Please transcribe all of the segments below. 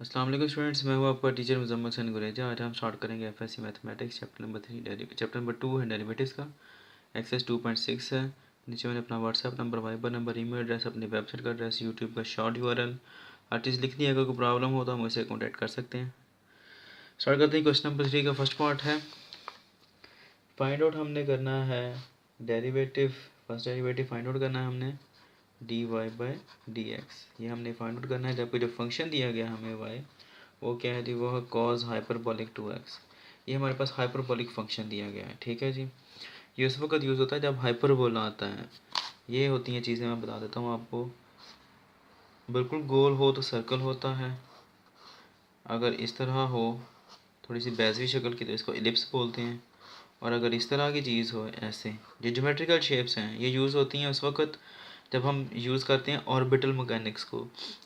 अस्सलाम वालेकुम स्टूडेंट्स, मैं हूं आपका टीचर मुजम्मल हसन गुरेजा। आज हम स्टार्ट करेंगे FSc mathematics chapter number 3 chapter number 2 है डेरिवेटिव्स का। एक्सरसाइज 2.6 है। नीचे मैंने अपना WhatsApp number, Viber number, email address, अपनी वेबसाइट का एड्रेस, यूट्यूब का शॉर्ट यूआरएल हर चीज़ लिख दी है। अगर कोई प्रॉब्लम हो तो हम मुझसे कॉन्टैक्ट कर सकते हैं। स्टार्ट करते हैं। क्वेश्चन नंबर 3 का फर्स्ट पार्ट है, फाइंड आउट हमने करना है derivative. First derivative find out करना है हमने dy बाई डी एक्स। ये हमने फाइंड आउट करना है जबकि जो फंक्शन दिया गया हमें y वो क्या है जी, वो है कॉज हाइपरबोलिक 2x। ये हमारे पास हाइपरबोलिक फंक्शन दिया गया है, ठीक है जी। ये उस वक्त यूज़ होता है जब हाइपरबोला आता है। ये होती हैं चीज़ें, मैं बता देता हूँ आपको। बिल्कुल गोल हो तो सर्कल होता है, अगर इस तरह हो थोड़ी सी बैजवी शक्ल की तो इसको एलिप्स बोलते हैं, और अगर इस तरह की चीज़ हो ऐसे, ये ज्योमेट्रिकल शेप्स हैं, ये यूज़ होती हैं उस वक्त जब हम यूज़ करते हैं ऑर्बिटल मैकेनिक्स को,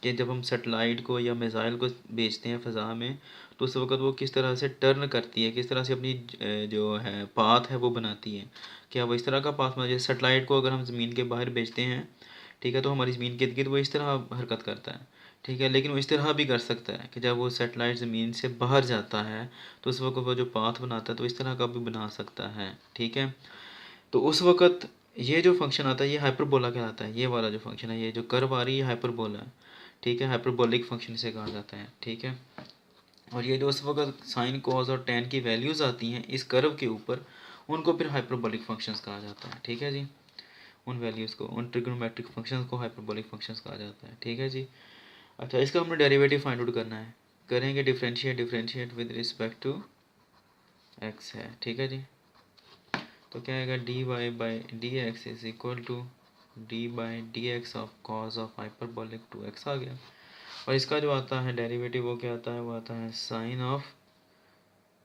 कि जब हम सेटेलाइट को या मिसाइल को भेजते हैं फ़ज़ा में तो उस वक्त वो किस तरह से टर्न करती है, किस तरह से अपनी जो है पाथ है वो बनाती है। क्या वो इस तरह का पाथ बना, जैसे सेटेलाइट को अगर हम ज़मीन के बाहर भेजते हैं, ठीक है, तो हमारी ज़मीन के इर्द गिर्द वो इस तरह हरकत करता है, ठीक है। लेकिन वो इस तरह भी कर सकता है कि जब वो सेटेलाइट ज़मीन से बाहर जाता है तो उस वक्त वो जो पाथ बनाता है तो इस तरह का भी बना सकता है, ठीक है। तो उस वक्त ये जो फंक्शन आता है ये हाइपरबोला कहलाता है। ये वाला जो फंक्शन है, ये जो कर्व आ रही है हाइपरबोला है, ठीक है। हाइपरबोलिक फंक्शन से कहा जाता है, ठीक है। और ये जो उस वक्त साइन कॉस और टेन की वैल्यूज़ आती हैं इस कर्व के ऊपर, उनको फिर हाइपरबोलिक फंक्शंस कहा जाता है, ठीक है जी। उन वैल्यूज़ को, उन ट्रिग्नोमेट्रिक फंक्शंस को हाइपरबोलिक फंक्शंस कहा जाता है, ठीक है जी। अच्छा, इसका हमने डेरिवेटिव फाइंड आउट करना है। करेंगे differentiate with respect to x है, ठीक है जी। तो क्या आएगा, d Y by D x is equal to d by D x of cos of hyperbolic 2x आ गया। और इसका जो आता है डेरिवेटिव वो क्या आता है, वो आता है साइन ऑफ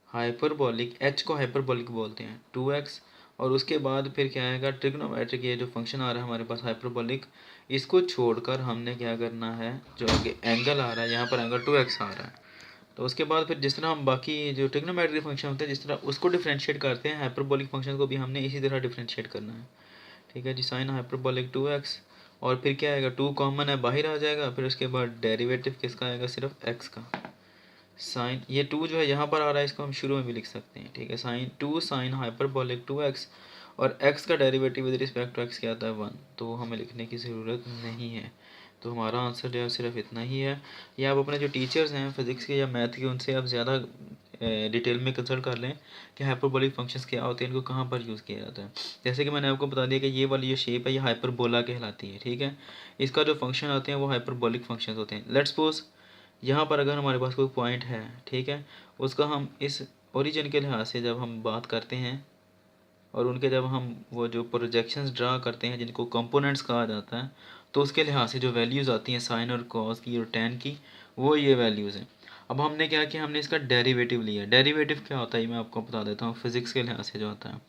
हाइपरबोलिक, एच को हाइपरबोलिक बोलते हैं, 2x। और उसके बाद फिर क्या आएगा, ट्रिग्नोमेट्रिक, ये जो फंक्शन आ रहा है हमारे पास हाइपरबोलिक, इसको छोड़कर हमने क्या करना है, जो आगे एंगल आ रहा है यहाँ पर एंगल 2x आ रहा है, तो उसके बाद फिर जिस तरह हम बाकी जो ट्रिग्नोमेट्रिक फंक्शन होते हैं जिस तरह उसको डिफरेंशिएट करते हैं, हाइपरबोलिक फंक्शन को भी हमने इसी तरह डिफरेंशिएट करना है, ठीक है जी। साइन हाइपरबोलिक 2x, और फिर क्या आएगा, 2 कॉमन है बाहर आ जाएगा, फिर उसके बाद डेरिवेटिव किसका आएगा, सिर्फ x का। साइन, ये 2 जो है यहाँ पर आ रहा है, इसको हम शुरू में भी लिख सकते हैं, ठीक है। साइन 2 साइन हाइपरबोलिक 2x, और x का derivative with respect to x क्या आता है, 1, तो हमें लिखने की ज़रूरत नहीं है। तो हमारा आंसर जो है सिर्फ इतना ही है। या आप अपने जो टीचर्स हैं फिज़िक्स के या मैथ के, उनसे आप ज़्यादा डिटेल में कंसल्ट कर लें कि हाइपरबोलिक फंक्शंस क्या होते हैं, इनको कहाँ पर यूज़ किया जाता है। जैसे कि मैंने आपको बता दिया कि ये वाली जो शेप है ये हाइपरबोला कहलाती है, ठीक है। इसका जो फंक्शन आते हैं वो हाइपरबोलिक फंक्शंस होते हैं। लेट्स सपोज यहाँ पर अगर हमारे पास कोई पॉइंट है, ठीक है, उसका हम इस ओरिजिन के लिहाज से जब हम बात करते हैं और उनके जब हम वो जो प्रोजेक्शंस ड्रा करते हैं जिनको कंपोनेंट्स कहा जाता है, तो उसके लिहाज से जो वैल्यूज़ आती हैं साइन और कॉस की और टेन की, वो ये वैल्यूज़ हैं। अब हमने क्या किया, हमने इसका डेरिवेटिव लिया। डेरिवेटिव क्या होता है मैं आपको बता देता हूँ, फिज़िक्स के लिहाज से जो होता है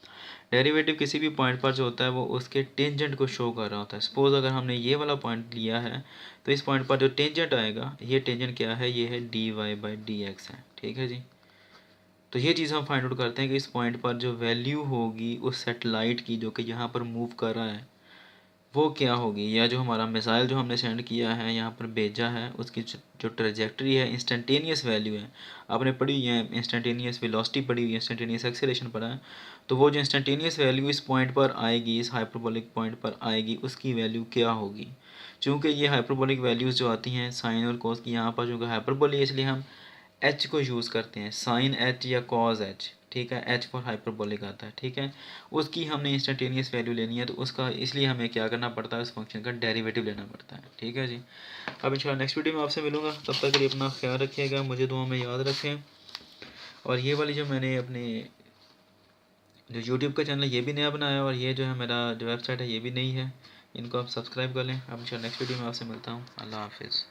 डेरिवेटिव किसी भी पॉइंट पर जो होता है वो उसके टेंजेंट को शो कर रहा होता है। सपोज़ अगर हमने ये वाला पॉइंट लिया है तो इस पॉइंट पर जो टेंजेंट आएगा, ये टेंजेंट क्या है, ये है D Y by D X है, ठीक है जी। तो ये चीज़ हम फाइंड आउट करते हैं कि इस पॉइंट पर जो वैल्यू होगी उस सेटेलाइट की जो कि यहाँ पर मूव कर रहा है वो क्या होगी, या जो हमारा मिसाइल जो हमने सेंड किया है यहाँ पर भेजा है उसकी जो ट्रेजेक्ट्री है, इंस्टेंटेनियस वैल्यू है, आपने पढ़ी हुई है, इंस्टेंटेनियस वेलोसिटी पढ़ी हुई है, इंस्टेंटेनियस एक्सेलरेशन पढ़ा है। तो वो जो इंस्टेंटेनियस वैल्यू इस पॉइंट पर आएगी, इस हाइपरबोलिक पॉइंट पर आएगी, उसकी वैल्यू क्या होगी। चूँकि ये हाइपरबोलिक वैल्यूज़ जो आती हैं साइन और कोस की, यहाँ पर चूँकि हाइपरबोलिक है इसलिए हम एच को यूज़ करते हैं, साइन एच या कॉज एच, ठीक है। एच फॉर हाइपरबोलिक आता है, ठीक है। उसकी हमने इंस्टेंटेनियस वैल्यू लेनी है तो उसका इसलिए हमें क्या करना पड़ता है, उस फंक्शन का डेरिवेटिव लेना पड़ता है, ठीक है जी। अब इंशाल्लाह नेक्स्ट वीडियो में आपसे मिलूंगा, तब तक के लिए अपना ख्याल रखिएगा, मुझे दुआ में याद रखें। और ये वाली जो मैंने अपने जो यूट्यूब का चैनल है ये भी नया बनाया, और ये जो है मेरा जो वेबसाइट है ये भी नई है, इनको आप सब्सक्राइब कर लें। अब इंशाल्लाह नेक्स्ट वीडियो में आपसे मिलता हूँ। अल्लाह हाफिज़।